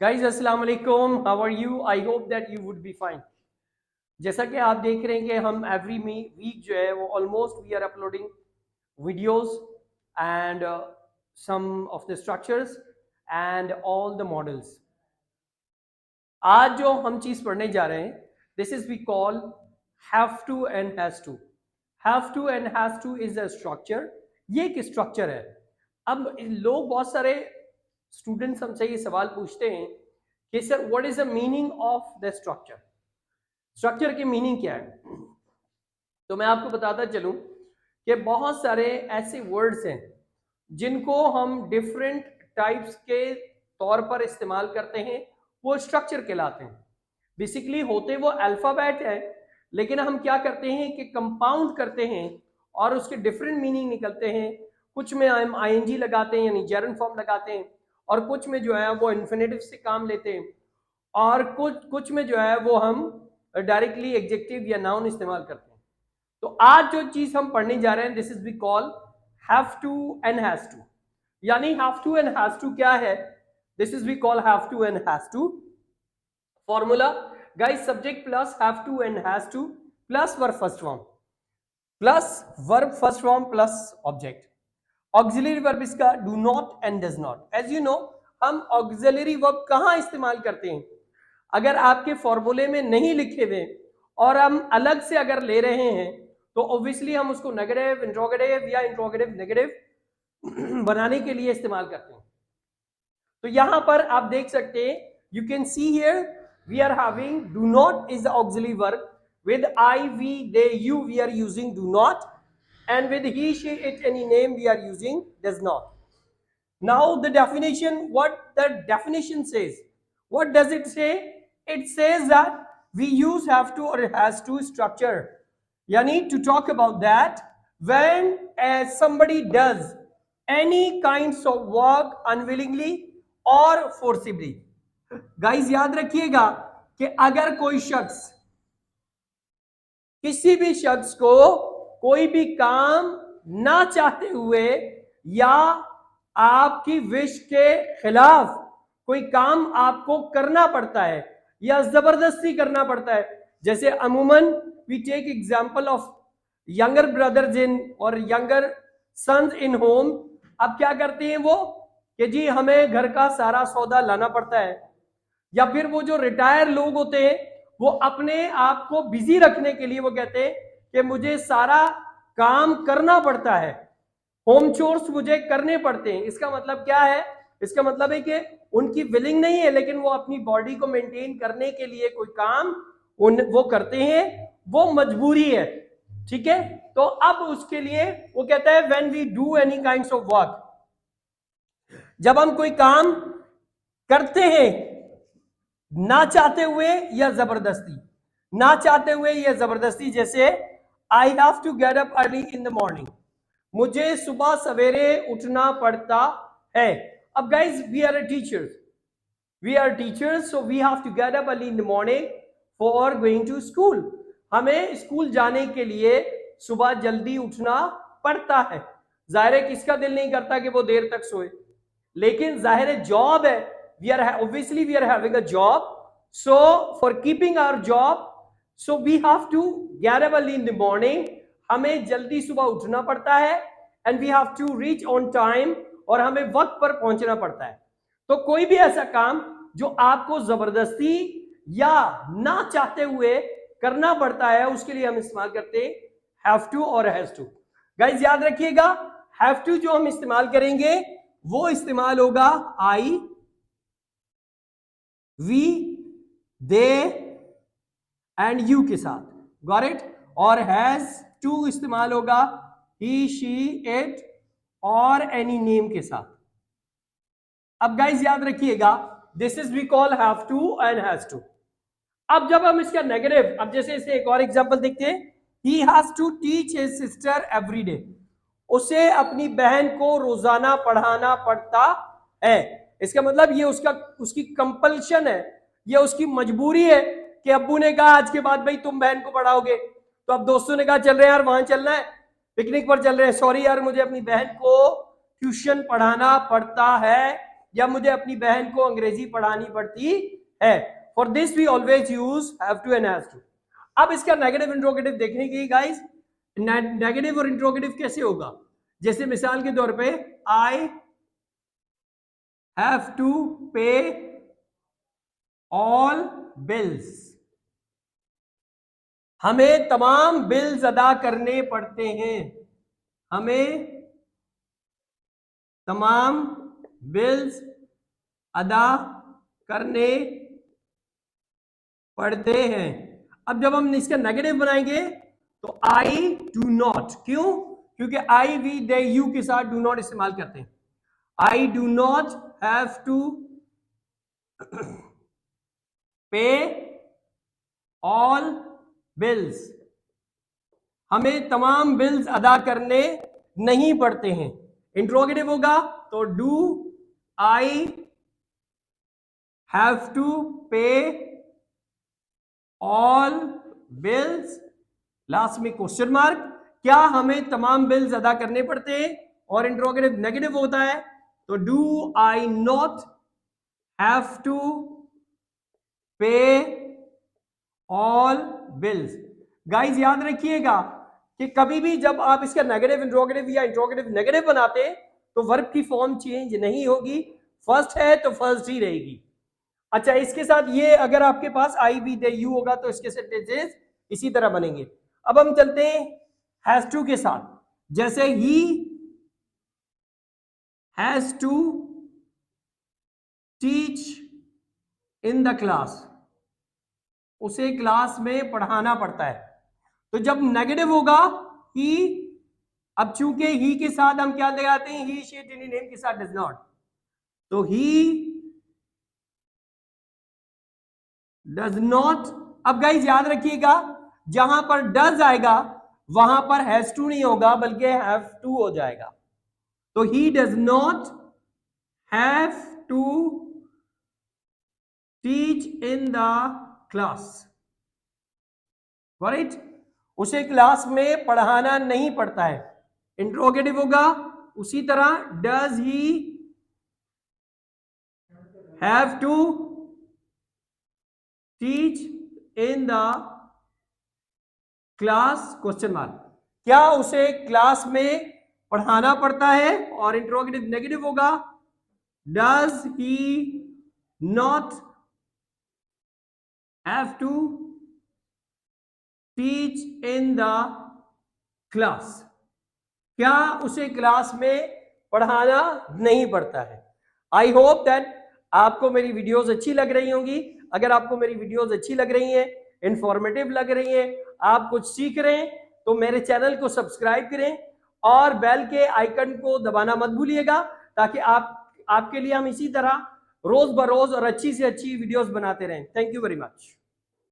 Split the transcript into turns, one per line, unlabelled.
Guys अस्सलाम वालेकुम, how are you? I hope that you would be fine. जैसा कि आप देख रहे हैं कि हम एवरी वीक जो है वो almost we are uploading videos and some of the structures and all the models. आज जो हम चीज पढ़ने जा रहे हैं this is we call have to and has to. Have to and has to is a structure. ये एक स्ट्रक्चर है। अब लोग बहुत सारे स्टूडेंट्स हमसे ये सवाल पूछते हैं कि sir what is the meaning of the structure? Structure की मीनिंग क्या है? तो मैं आपको बताता चलूं कि बहुत सारे ऐसे वर्ड्स हैं जिनको हम डिफरेंट टाइप्स के तौर पर इस्तेमाल करते हैं, वो स्ट्रक्चर कहलाते हैं। बेसिकली होते वो अल्फाबेट है, लेकिन हम क्या करते हैं कि कंपाउंड करते हैं और उसके डिफरेंट मीनिंग निकलते हैं। कुछ में हम आईएनजी लगाते हैं यानी जर्न फॉर्म लगाते हैं, और कुछ में जो है वो इन्फिनेटिव से काम लेते हैं, और कुछ में जो है वो हम डायरेक्टली एडजेक्टिव या नाउन इस्तेमाल करते हैं। तो आज जो चीज हम पढ़ने जा रहे हैं this is we call have to and has to. यानी have to and has to क्या है? This is we call have to and has to formula. Guys, subject plus have to and has to plus verb first form plus verb first form plus object. Auxiliary verb इसका do not and does not. As you know, हम auxiliary verb कहां इस्तेमाल करते हैं? अगर आपके फॉर्मूले में नहीं लिखे हुए और हम अलग से अगर ले रहे हैं तो ऑब्वियसली हम उसको नेगेटिव इंट्रोगेटिव या इंट्रोगेटिव नेगेटिव बनाने के लिए इस्तेमाल करते हैं। तो यहां पर आप देख सकते हैं, you can see here we are having do not is the auxiliary verb with I, we, they, you we are using do not, and with he, she, it, any name we are using does not. Now the definition, what the definition says, what does it say? It says that we use have to or has to structure, yani to talk about that when somebody does any kinds of work unwillingly or forcibly. guys याद रखिएगा कि अगर कोई शख्स, किसी भी शख्स को कोई भी काम ना चाहते हुए या आपकी विश के खिलाफ कोई काम आपको करना पड़ता है या जबरदस्ती करना पड़ता है, जैसे अमूमन we take example of younger brothers in और यंगर सन्स इन होम। अब क्या करते हैं वो कि जी हमें घर का सारा सौदा लाना पड़ता है, या फिर वो जो रिटायर लोग होते हैं वो अपने आप को बिजी रखने के लिए वो कहते हैं कि मुझे सारा काम करना पड़ता है, होम चोर्स मुझे करने पड़ते हैं। इसका मतलब क्या है? इसका मतलब है कि उनकी विलिंग नहीं है, लेकिन वो अपनी बॉडी को मेंटेन करने के लिए कोई काम वो करते हैं, वो मजबूरी है। ठीक है, तो अब उसके लिए वो कहता है when we do any kinds of work, जब हम कोई काम करते हैं ना चाहते हुए या जबरदस्ती, ना चाहते हुए या जबरदस्ती, जैसे I have to get up early in the morning, मुझे सुबह सवेरे उठना पड़ता है। अब guys we are teachers so we have to get up early in the morning for going to school. हमें स्कूल जाने के लिए सुबह जल्दी उठना पड़ता है। जाहिर है किसका दिल नहीं करता कि वो देर तक सोए, लेकिन जाहिर है जॉब है, we are having a job, so for keeping our job so we have to get up early in the morning, हमें जल्दी सुबह उठना पड़ता है, and we have to reach on time, और हमें वक्त पर पहुंचना पड़ता है। तो कोई भी ऐसा काम जो आपको जबरदस्ती या ना चाहते हुए करना पड़ता है उसके लिए हम इस्तेमाल करते हैं हैव टू और हैज टू। गाइस याद रखिएगा, हैव टू जो हम इस्तेमाल करेंगे वो इस्तेमाल होगा I, we, they and you के साथ, गॉट इट। और हैज टू इस्तेमाल होगा ही, शी, इट और एनी नेम के साथ। अब गाइस याद रखिएगा this is we call have to and has to. अब जब हम इसका नेगेटिव, अब जैसे इसे एक और एग्जांपल देखते हैं, he has to teach his sister every day, उसे अपनी बहन को रोजाना पढ़ाना पड़ता है। इसका मतलब ये उसकी कंपल्शन है, ये उसकी मजबूरी है कि अब्बू ने कहा आज के बाद भाई तुम बहन को पढ़ाओगे, तो अब दोस्तों ने कहा चल रहे हैं यार वहां चलना है, पिकनिक पर चल रहे हैं, सॉरी यार मुझे अपनी बहन को ट्यूशन पढ़ाना पड़ता है, या मुझे अपनी बहन को अंग्रेजी पढ़ानी पड़ती है। For this we always use have to and has to. अब इसका नेगेटिव इंट्रोगेटिव देखने की गाइस, नेगेटिव और इंट्रोगेटिव कैसे होगा। जैसे मिसाल के तौर पे आई have to pay all bills, हमें तमाम बिल्स अदा करने पड़ते हैं, हमें तमाम बिल्स अदा करने पढ़ते हैं। अब जब हम इसका नेगेटिव बनाएंगे तो आई डू नॉट, क्यों? क्योंकि आई वी दे यू के साथ डू नॉट इस्तेमाल करते हैं। I do not have to pay all bills, हमें तमाम बिल्स अदा करने नहीं पड़ते हैं। इंट्रोगेटिव होगा तो do I have to pay all bills, last में क्वेश्चन मार्क, क्या हमें तमाम बिल्स अदा करने पड़ते हैं। और इंट्रोगेटिव नेगेटिव होता है तो do I not have to pay all bills. Guys याद रखिएगा कि कभी भी जब आप इसका नेगेटिव इंट्रोगेटिव या इंट्रोगेटिव नेगेटिव बनाते हैं तो वर्ब की फॉर्म चेंज नहीं होगी, फर्स्ट है तो फर्स्ट ही रहेगी। अच्छा, इसके साथ ये अगर आपके पास आई बी दे यू होगा तो इसके सेंटेंसेस इसी तरह बनेंगे। अब हम चलते हैं हैज टू के साथ। जैसे he has to teach in the class, उसे क्लास में पढ़ाना पड़ता है। तो जब नेगेटिव होगा ही, अब चूंकि ही के साथ हम क्या लगाते हैं, ही शी इट एनी नेम के साथ डज नॉट, तो ही डज नॉट। अब गाइस याद रखिएगा जहां पर डज आएगा वहां पर हैज टू नहीं होगा बल्कि हैव टू हो जाएगा। तो he does not have to teach in the class, right, उसे क्लास में पढ़ाना नहीं पड़ता है। इंट्रोगेटिव होगा उसी तरह, does he have to teach in the class question mark, क्या उसे क्लास में पढ़ाना पड़ता है। और इंट्रोगेटिव नेगेटिव होगा does he not have to teach in the class, क्या उसे क्लास में पढ़ाना नहीं पड़ता है। आई होप दैट आपको मेरी वीडियोस अच्छी लग रही होंगी। अगर आपको मेरी वीडियोस अच्छी लग रही हैं, इंफॉर्मेटिव लग रही हैं, आप कुछ सीख रहे हैं, तो मेरे चैनल को सब्सक्राइब करें और बेल के आइकन को दबाना मत भूलिएगा, ताकि आपके लिए हम इसी तरह रोज बरोज और अच्छी से अच्छी वीडियोस बनाते रहें। Thank you very much.